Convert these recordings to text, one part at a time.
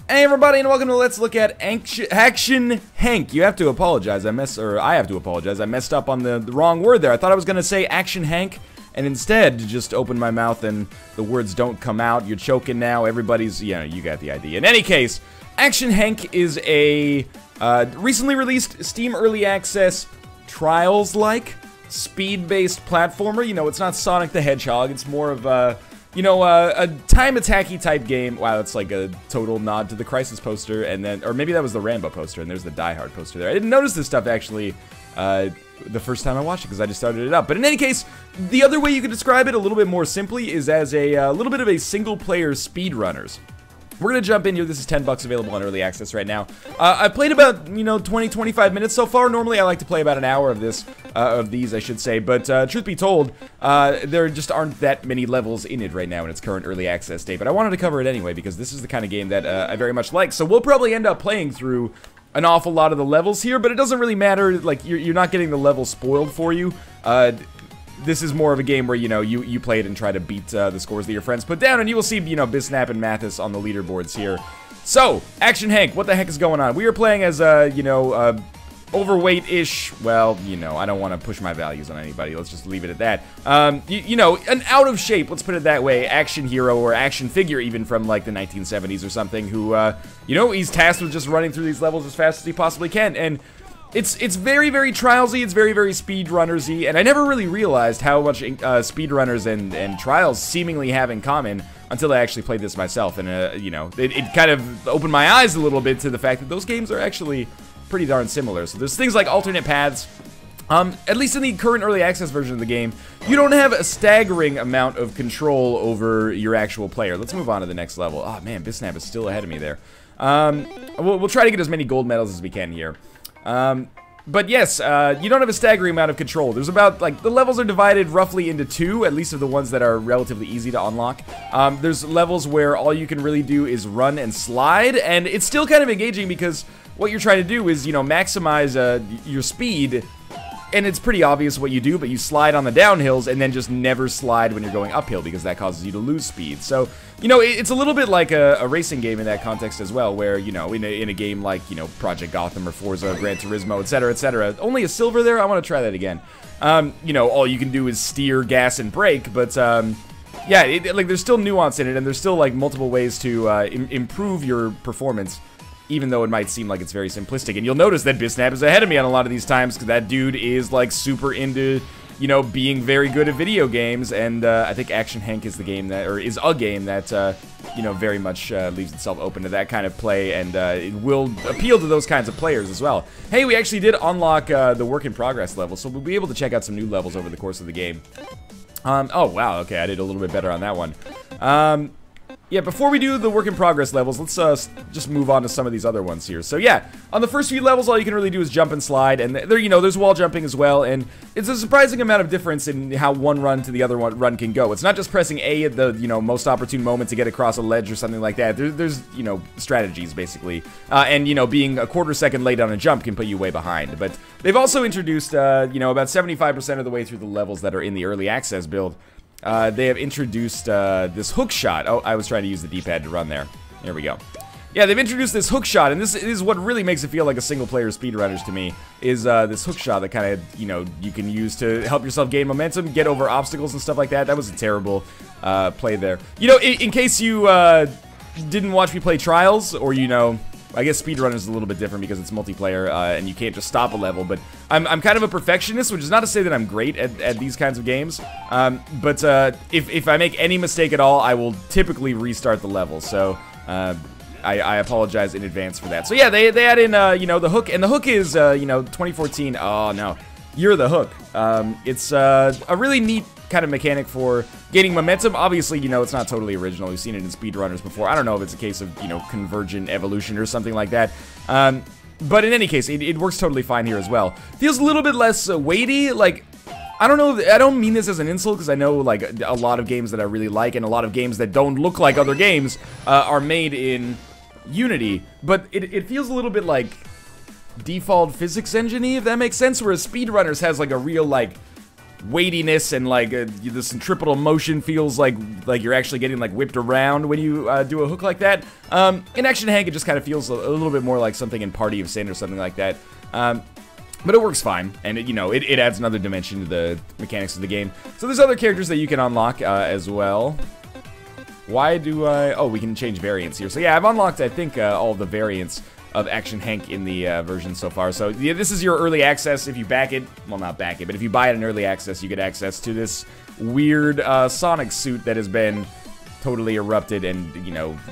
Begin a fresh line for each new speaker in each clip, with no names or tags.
Hey everybody, and welcome to Let's Look at Action Henk. You have to apologize. I have to apologize. I messed up on the wrong word there. I thought I was gonna say Action Henk, and instead just opened my mouth and the words don't come out. You're choking now. Everybody's, you know, you got the idea. In any case, Action Henk is a recently released Steam Early Access Trials-like speed-based platformer. You know, it's not Sonic the Hedgehog. It's more of a time attacky type game. Wow, that's like a total nod to the Crisis poster, and then, or maybe that was the Rambo poster, and there's the Die Hard poster there. I didn't notice this stuff actually the first time I watched it because I just started it up. But in any case, the other way you could describe it a little bit more simply is as a little bit of a single-player speedrunners. We're gonna jump in here. This is $10 available on early access right now. I've played about 20-25 minutes so far. Normally I like to play about an hour of these I should say, but truth be told, there just aren't that many levels in it right now in its current early access state. But I wanted to cover it anyway because this is the kind of game that I very much like. So we'll probably end up playing through an awful lot of the levels here, but it doesn't really matter. Like you're not getting the level spoiled for you. This is more of a game where, you play it and try to beat the scores that your friends put down, and you will see, Bisnap and Mathis on the leaderboards here. So, Action Henk, what the heck is going on? We are playing as, overweight-ish, well, I don't want to push my values on anybody, let's just leave it at that. An out-of-shape, let's put it that way, action hero or action figure even from, like, the 1970s or something who, he's tasked with just running through these levels as fast as he possibly can, and it's very, very trialsy, it's very, very speedrunners-y, and I never really realized how much speedrunners and trials seemingly have in common until I actually played this myself, and, it kind of opened my eyes a little bit to the fact that those games are actually pretty darn similar. So there's things like alternate paths. At least in the current early access version of the game, you don't have a staggering amount of control over your actual player. Let's move on to the next level. Oh man, Bisnap is still ahead of me there. We'll try to get as many gold medals as we can here. But yes, you don't have a staggering amount of control. There's about, the levels are divided roughly into two, at least of the ones that are relatively easy to unlock. There's levels where all you can really do is run and slide, and it's still kind of engaging because what you're trying to do is, maximize your speed, and it's pretty obvious what you do, but you slide on the downhills and then just never slide when you're going uphill because that causes you to lose speed. So, it's a little bit like a racing game in that context as well, where, in a game like, Project Gotham or Forza, Gran Turismo, etc., etc. Only a silver there? I want to try that again. All you can do is steer, gas, and brake, but, yeah, there's still nuance in it, and there's still, multiple ways to improve your performance, even though it might seem like it's very simplistic. And you'll notice that Bisnap is ahead of me on a lot of these times, because that dude is, super into, being very good at video games, and I think Action Henk is the game that, or is a game that, very much leaves itself open to that kind of play, and it will appeal to those kinds of players as well. Hey, we actually did unlock the work in progress level, so we'll be able to check out some new levels over the course of the game. Oh, wow, okay, I did a little bit better on that one. Yeah, before we do the work in progress levels, let's just move on to some of these other ones here. So yeah, on the first few levels, all you can really do is jump and slide, and there, there's wall jumping as well, and it's a surprising amount of difference in how one run to the other run can go. It's not just pressing A at the, most opportune moment to get across a ledge or something like that. There's strategies, basically, and, being a quarter second late on a jump can put you way behind. But they've also introduced, about 75% of the way through the levels that are in the early access build, they have introduced this hook shot. Oh, I was trying to use the D-pad to run there. There we go. Yeah, they've introduced this hook shot, and this is what really makes it feel like a single-player speedrunners to me, is this hook shot that kind of, you can use to help yourself gain momentum, get over obstacles and stuff like that. That was a terrible play there. In case you didn't watch me play Trials, or, I guess speedrunners is a little bit different because it's multiplayer, and you can't just stop a level, but I'm kind of a perfectionist, which is not to say that I'm great at these kinds of games, but if I make any mistake at all, I will typically restart the level, so I apologize in advance for that. So yeah, they add in, the hook, and the hook is, 2014, oh no, You're the Hook. It's a really neat kind of mechanic for gaining momentum. Obviously, it's not totally original. We've seen it in speedrunners before. I don't know if it's a case of, convergent evolution or something like that. But in any case, it works totally fine here as well. Feels a little bit less weighty. I don't know, I don't mean this as an insult, because I know, a lot of games that I really like, and a lot of games that don't look like other games, are made in Unity. But it feels a little bit like default physics engine-y, if that makes sense, whereas speedrunners has, a real, weightiness and like the centripetal motion feels like you're actually getting like whipped around when you do a hook like that. In Action Hank, it just kind of feels a little bit more like something in Party of Sin or something like that. But it works fine, and it adds another dimension to the mechanics of the game. So there's other characters that you can unlock as well. Why do I... Oh, we can change variants here. So yeah, I've unlocked, I think, all the variants of Action Hank in the version so far. So yeah, this is your early access. If you back it, well, not back it, but if you buy it in early access, you get access to this weird Sonic suit that has been totally erupted and,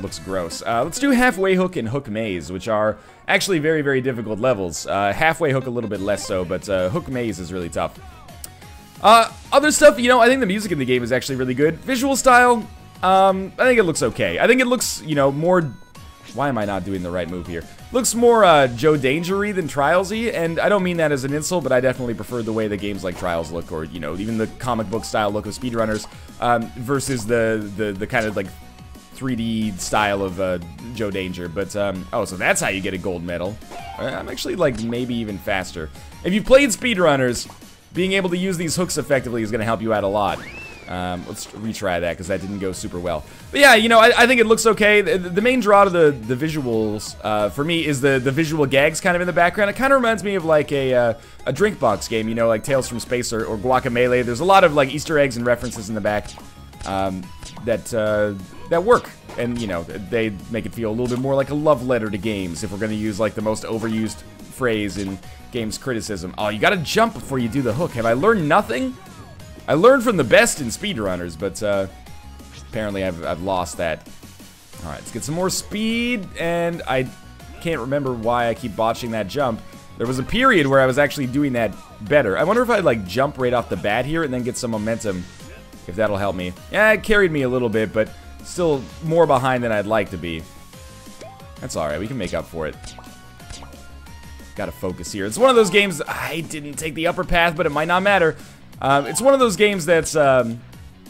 looks gross. Let's do Halfway Hook and Hook Maze, which are actually very, very difficult levels. Halfway Hook a little bit less so, but Hook Maze is really tough. Other stuff, I think the music in the game is actually really good. Visual style, I think it looks okay. I think it looks, more... Why am I not doing the right move here? Looks more Joe Danger-y than Trials-y, and I don't mean that as an insult, but I definitely prefer the way the games like Trials look, or, even the comic book style look of speedrunners, versus the kind of like 3D style of Joe Danger. But, oh, so that's how you get a gold medal. I'm actually, like, maybe even faster. If you've played speedrunners, being able to use these hooks effectively is going to help you out a lot. Let's retry that, because that didn't go super well. But yeah, I think it looks okay. The main draw to the visuals, for me, is the visual gags kind of in the background. It kind of reminds me of, like, a drink box game, like Tales from Space or Guacamelee. There's a lot of, like, Easter eggs and references in the back that work. And, they make it feel a little bit more like a love letter to games, if we're going to use, like, the most overused phrase in games criticism. Oh, you gotta jump before you do the hook. Have I learned nothing? I learned from the best in speedrunners, but apparently I've lost that. Alright, let's get some more speed, and I can't remember why I keep botching that jump. There was a period where I was actually doing that better. I wonder if I'd, like, jump right off the bat here and then get some momentum, if that'll help me. Yeah, it carried me a little bit, but still more behind than I'd like to be. That's alright, we can make up for it. Gotta focus here. It's one of those games, I didn't take the upper path, but it might not matter. It's one of those games that's, a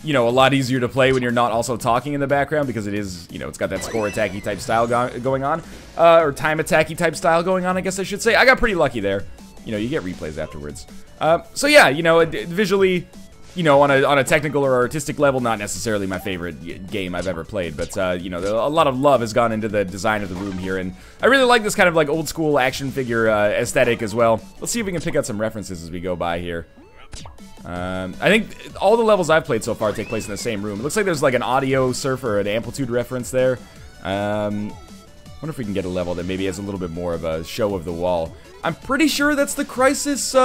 lot easier to play when you're not also talking in the background, because it is, it's got that score attacky type style going on, or time attacky type style going on, I guess I should say. I got pretty lucky there. You get replays afterwards. So yeah, visually, on a technical or artistic level, not necessarily my favorite game I've ever played, but, a lot of love has gone into the design of the room here, and I really like this kind of, like, old school action figure aesthetic as well. Let's see if we can pick out some references as we go by here. I think all the levels I've played so far take place in the same room. It looks like there's like an audio surf or an amplitude reference there. Wonder if we can get a level that maybe has a little bit more of a show of the wall. I'm pretty sure that's the Crisis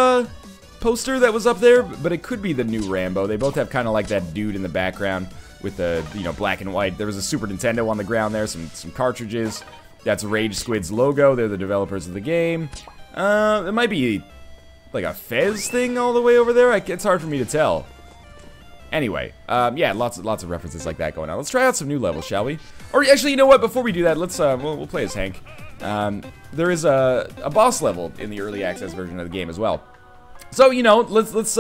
poster that was up there, but it could be the new Rambo. They both have kind of like that dude in the background with the, black and white. There was a Super Nintendo on the ground there, some cartridges. That's Rage Squid's logo. They're the developers of the game. It might be like a Fez thing all the way over there. It's hard for me to tell. Anyway, yeah, lots of references like that going on. Let's try out some new levels, shall we? Or actually, you know what? Before we do that, let's we'll play as Henk. There is a boss level in the early access version of the game as well. So let's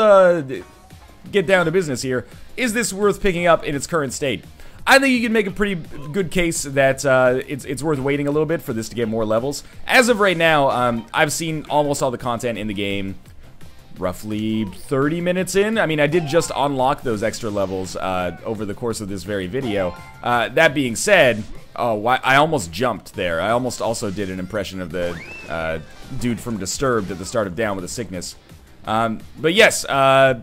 get down to business here. Is this worth picking up in its current state? I think you can make a pretty good case that it's worth waiting a little bit for this to get more levels. As of right now, I've seen almost all the content in the game roughly 30 minutes in. I mean, I did just unlock those extra levels over the course of this very video. That being said, I almost jumped there. I almost also did an impression of the dude from Disturbed at the start of Down with a Sickness. But yes, I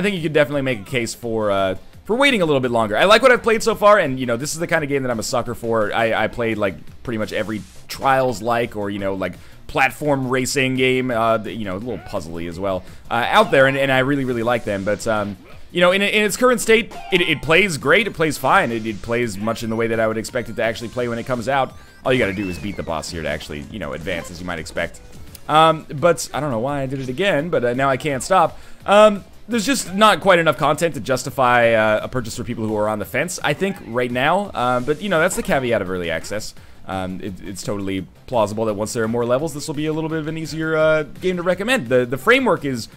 think you could definitely make a case for waiting a little bit longer. I like what I've played so far, and, this is the kind of game that I'm a sucker for. I played, like, pretty much every Trials-like, or, like, platform racing game, a little puzzly as well, out there, and I really, really like them. But, in its current state, it plays great, it plays fine, it plays much in the way that I would expect it to actually play when it comes out. All you gotta do is beat the boss here to actually, advance, as you might expect. But I don't know why I did it again, but now I can't stop. There's just not quite enough content to justify a purchase for people who are on the fence, I think, right now. But, that's the caveat of early access. It's totally plausible that once there are more levels, this will be a little bit of an easier game to recommend. The framework is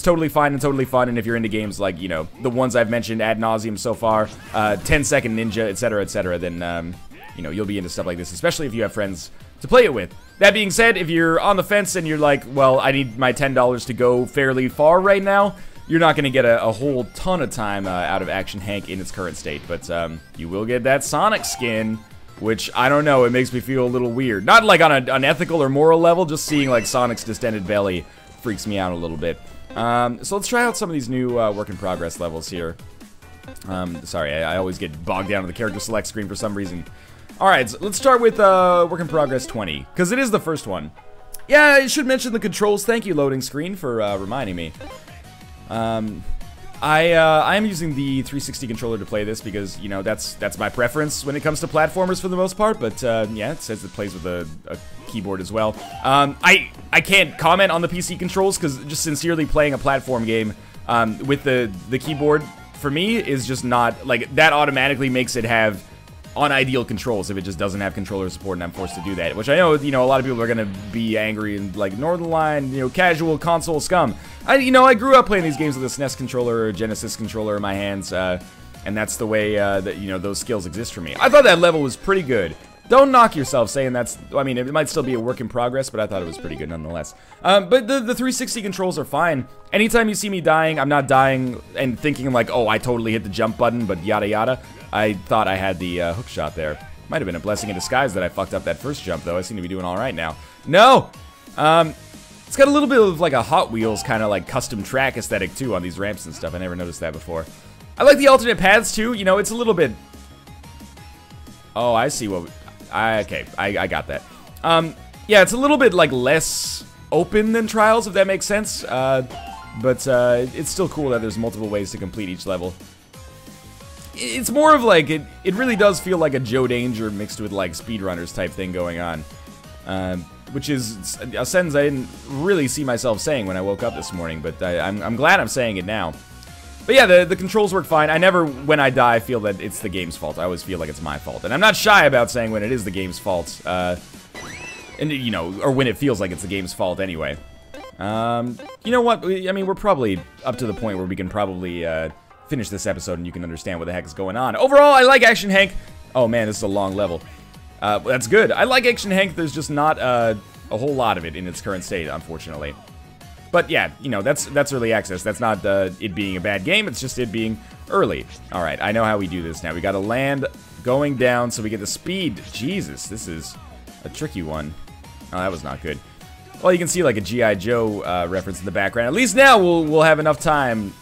totally fine and totally fun, and if you're into games like, the ones I've mentioned ad nauseum so far, 10-Second Ninja, etc., then, you'll be into stuff like this, especially if you have friends to play it with. That being said, if you're on the fence and you're like, well, I need my $10 to go fairly far right now, you're not going to get a whole ton of time out of Action Hank in its current state. But you will get that Sonic skin, which, I don't know, it makes me feel a little weird. Not like on an ethical or moral level, just seeing like Sonic's distended belly freaks me out a little bit. So let's try out some of these new work in progress levels here. Sorry, I always get bogged down in the character select screen for some reason. Alright, so let's start with work in progress 20, because it is the first one. Yeah, I should mention the controls. Thank you, loading screen, for reminding me. I am using the 360 controller to play this because, you know, that's my preference when it comes to platformers for the most part, but yeah, it says it plays with a keyboard as well. I can't comment on the PC controls because just sincerely playing a platform game with the keyboard, for me, is just not, like, that automatically makes it have unideal controls if it just doesn't have controller support and I'm forced to do that, which I know, you know, a lot of people are gonna be angry and like, Northernlion, you know, casual console scum. I grew up playing these games with a SNES controller or a Genesis controller in my hands, and that's the way that, you know, those skills exist for me. I thought that level was pretty good. Don't knock yourself saying that's, I mean, it might still be a work in progress, but I thought it was pretty good nonetheless. But the 360 controls are fine. Anytime you see me dying, I'm not dying and thinking like, oh, I totally hit the jump button, but yada yada. I thought I had the hook shot there. Might have been a blessing in disguise that I fucked up that first jump, though. I seem to be doing all right now. No! It's got a little bit of like a Hot Wheels kind of like custom track aesthetic, too, on these ramps and stuff. I never noticed that before. I like the alternate paths, too. You know, it's a little bit... Oh, I see what... Okay, I got that. Yeah, it's a little bit like less open than Trials, if that makes sense. But it's still cool that there's multiple ways to complete each level. It's more of like, it really does feel like a Joe Danger mixed with like speedrunners type thing going on. Which is a sentence I didn't really see myself saying when I woke up this morning, but I'm glad I'm saying it now. But yeah, the controls work fine. I never, when I die, feel that it's the game's fault. I always feel like it's my fault. And I'm not shy about saying when it is the game's fault. And, you know, or when it feels like it's the game's fault anyway. You know what? I mean, we're probably up to the point where we can probably finish this episode and you can understand what the heck is going on. Overall, I like Action Hank. Oh man, this is a long level. That's good. I like Action Hank. There's just not a whole lot of it in its current state, unfortunately. But yeah, you know, that's early access. That's not it being a bad game, it's just it being early. Alright, I know how we do this now. We gotta land going down so we get the speed. Jesus, this is a tricky one. Oh, that was not good. Well, you can see like a G.I. Joe reference in the background. At least now we'll have enough time,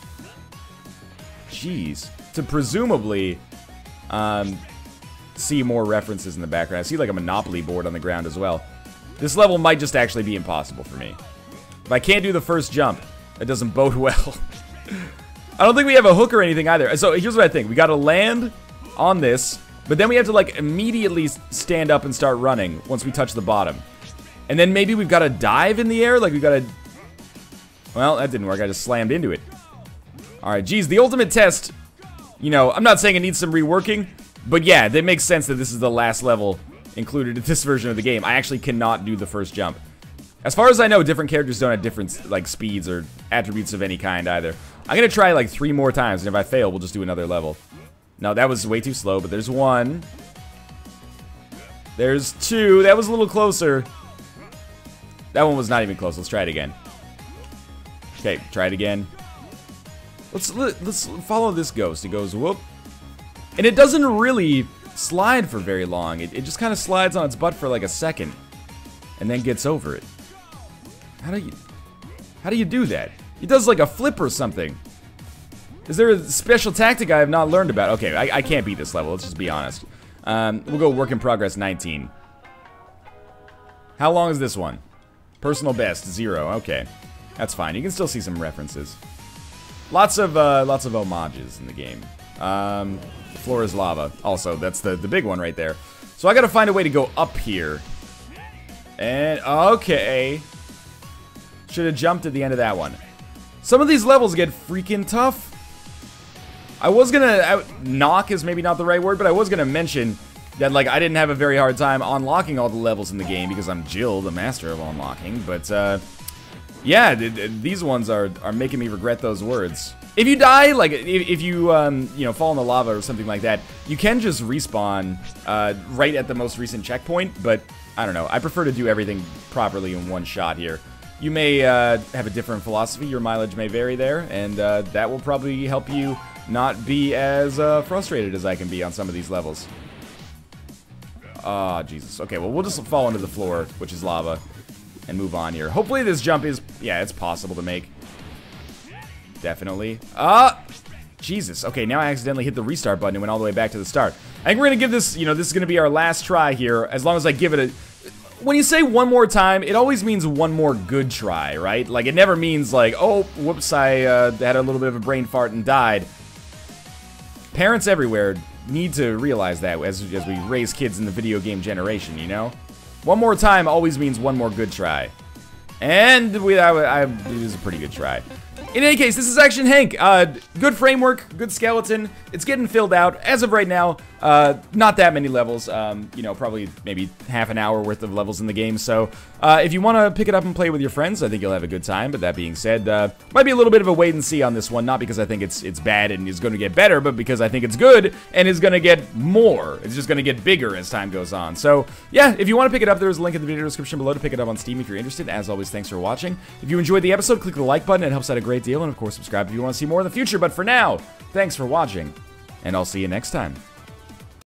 jeez, to presumably see more references in the background. I see like a Monopoly board on the ground as well. This level might just actually be impossible for me. If I can't do the first jump, that doesn't bode well. I don't think we have a hook or anything either. So here's what I think. We gotta land on this, but then we have to like immediately stand up and start running once we touch the bottom. And then maybe we've gotta dive in the air, like we gotta... Well, that didn't work, I just slammed into it. Alright, geez, the ultimate test, you know, I'm not saying it needs some reworking, but yeah, that makes sense that this is the last level included in this version of the game. I actually cannot do the first jump. As far as I know, different characters don't have different, like, speeds or attributes of any kind either. I'm gonna try, like, 3 more times, and if I fail, we'll just do another level. No, that was way too slow, but there's 1. There's 2. That was a little closer. That one was not even close. Let's try it again. Okay, try it again. Let's follow this ghost. It goes, whoop. And it doesn't really slide for very long. It just kind of slides on its butt for, like, a second. And then gets over it. How do you do that? He does like a flip or something. Is there a special tactic I have not learned about? Okay, I can't beat this level, let's just be honest. We'll go work in progress 19. How long is this one? Personal best, 0, okay. That's fine, you can still see some references. Lots of homages in the game. The floor is lava. Also, that's the big one right there. So I gotta find a way to go up here. And, okay. Should have jumped at the end of that one. Some of these levels get freaking tough. I was gonna, knock is maybe not the right word, but I was gonna mention that, like, I didn't have a very hard time unlocking all the levels in the game because I'm Jill, the master of unlocking, but, yeah, these ones are making me regret those words. If you die, like, if you, you know, fall in the lava or something like that, you can just respawn, right at the most recent checkpoint, but I don't know. I prefer to do everything properly in one shot here. you may have a different philosophy. Your mileage may vary there, and that will probably help you not be as frustrated as I can be on some of these levels. Ah, Jesus. Okay, well, we'll just fall into the floor, which is lava, and move on here. Hopefully this jump is, yeah, it's possible to make. Definitely. Jesus. Okay, now I accidentally hit the restart button and went all the way back to the start. I think we're going to give this, you know, this is going to be our last try here, as long as I give it a... When you say one more time, it always means one more good try, right? Like, it never means like, oh, whoops, I had a little bit of a brain fart and died. Parents everywhere need to realize that as we raise kids in the video game generation, you know? One more time always means one more good try. And it was a pretty good try. In any case, this is Action Henk. Good framework, good skeleton. It's getting filled out. As of right now, not that many levels. You know, probably maybe half an hour worth of levels in the game. So, if you want to pick it up and play with your friends, I think you'll have a good time. But that being said, might be a little bit of a wait and see on this one. Not because I think it's bad and is going to get better, but because I think it's good and is going to get more. It's just going to get bigger as time goes on. So, yeah, if you want to pick it up, there's a link in the video description below to pick it up on Steam if you're interested. As always, thanks for watching. If you enjoyed the episode, click the like button. It helps out a great deal. And, of course, subscribe if you want to see more in the future. But for now, thanks for watching, and I'll see you next time.